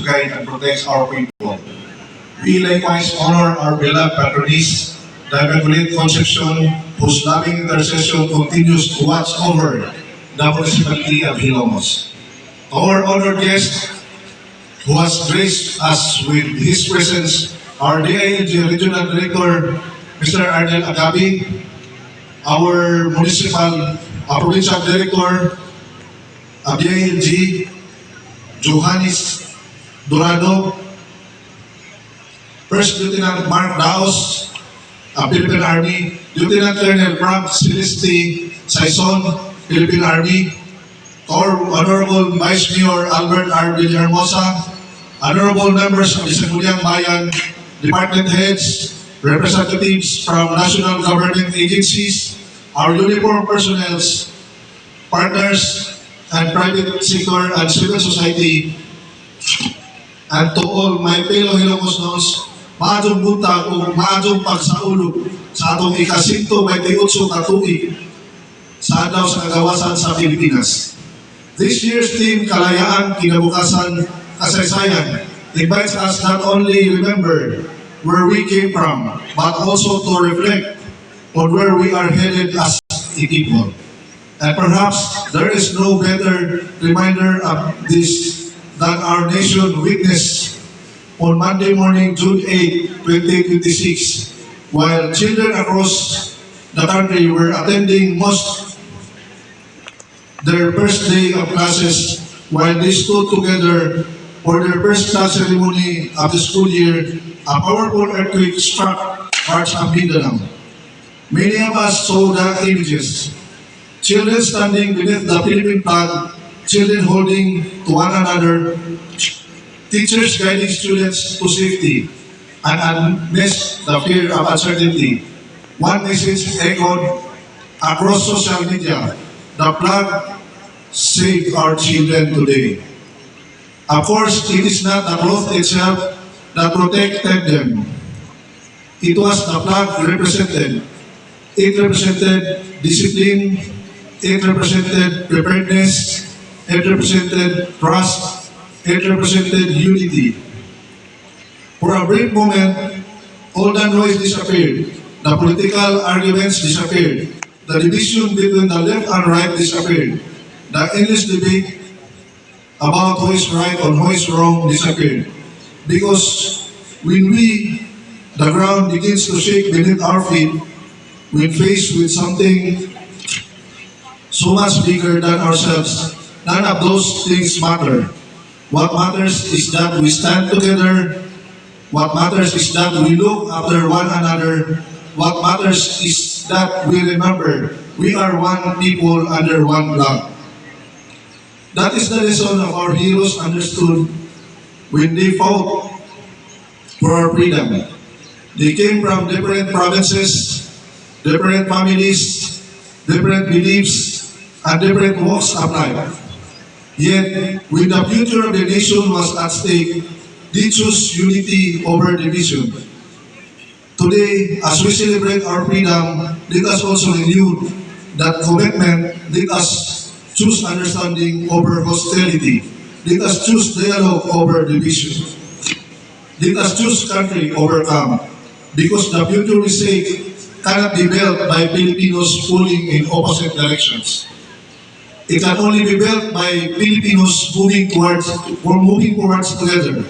to guide and protect our people. We likewise honor our beloved patroness, the Immaculate Conception, whose loving intercession continues to watch over the municipality of Hilongos. Our honored guest, who has graced us with his presence, our DILG Regional Director, Mr. Arnel Agabi, our Provincial Director of DILG, Johannes Dorado, First Lieutenant Mark Daos, Philippine Army, Lieutenant Colonel Frank Celeste Saison, Philippine Army, our Honorable Vice Mayor Albert R. Villahermosa, honorable members of the Sangguniang Bayan, department heads, representatives from national government agencies, our uniformed personnel, partners, and private sector and civil society, and to all my fellow Hilongosnos, maadong buntag o maadong pagsaulog sa atong ikasinto may tiutso katuig sa adlaw sa kagawasan sa Pilipinas. This year's theme, Kalayaan, Kinabukasan, Kasaysayan, invites us not only remember where we came from, but also to reflect on where we are headed as a people. And perhaps there is no better reminder of this than our nation witnessed on Monday morning, June 8, 2026, while children across the country were attending their first day of classes, while they stood together for their first class ceremony of the school year. A powerful earthquake struck parts of Mindanao. Many of us saw the images. Children standing beneath the Philippine flag, children holding to one another, teachers guiding students to safety, and amidst the fear of uncertainty, one message echoed across social media: the flag saved our children today. Of course, it is not the cloth itself that protected them. It was the flag represented. It represented discipline, it represented preparedness, it represented trust, it represented unity. For a brief moment, all the noise disappeared, the political arguments disappeared, the division between the left and right disappeared, the endless debate about who is right or who is wrong disappeared. Because when the ground begins to shake beneath our feet, when faced with something so much bigger than ourselves, none of those things matter. What matters is that we stand together. What matters is that we look after one another. What matters is that we remember we are one people under one flag. That is the lesson of our heroes understood when they fought for our freedom. They came from different provinces, different families, different beliefs, and different walks of life. Yet, when the future of the nation was at stake, they chose unity over division. Today, as we celebrate our freedom, let us also renew that commitment. Let us choose understanding over hostility. Let us choose dialogue over division. Let us choose country over calm. Because the future we seek cannot be built by Filipinos pulling in opposite directions. It can only be built by Filipinos moving forwards together.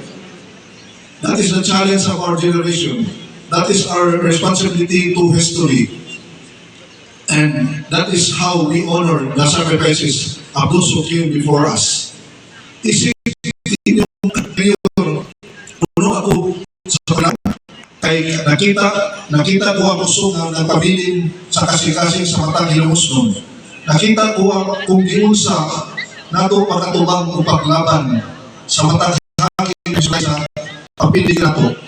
That is the challenge of our generation. That is our responsibility to history. And that is how we honor the sacrifices of those who came before us. Isipin niyo ngayon, puno ako sa pagkakas. Kay nakita ko ang puso ng pabilin sa kasing-kasing sa matang Hilongosnon. Nakita ko kung giunsa nato pagkatubang o paglaban sa matang hangin sa pabilin nato.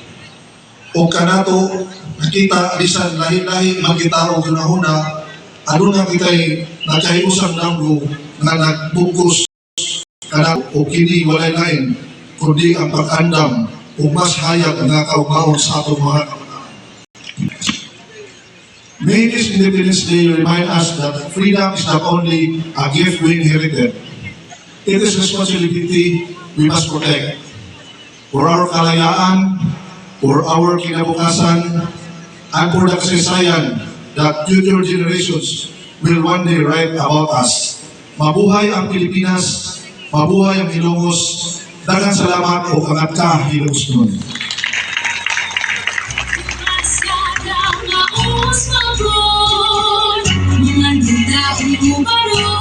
O kanato nakita bisan lahi-lahi magkitao gunahuna, ano na kita'y nakahiusang damgo na nagbukos kanato o kini walay lain, kundi ang pag-andam o mas hayag nga kaugahon sa atong mga kabataan. May this Independence Day remind us that freedom is not only a gift we inherited. It is a responsibility we must protect. for our kalayaan, for our kinabukasan, and for the kasaysayan that future generations will one day write about us. Mabuhay ang Pilipinas, mabuhay ang Ilongos, daghang salamat o angat ka, Ilongos nun. Mga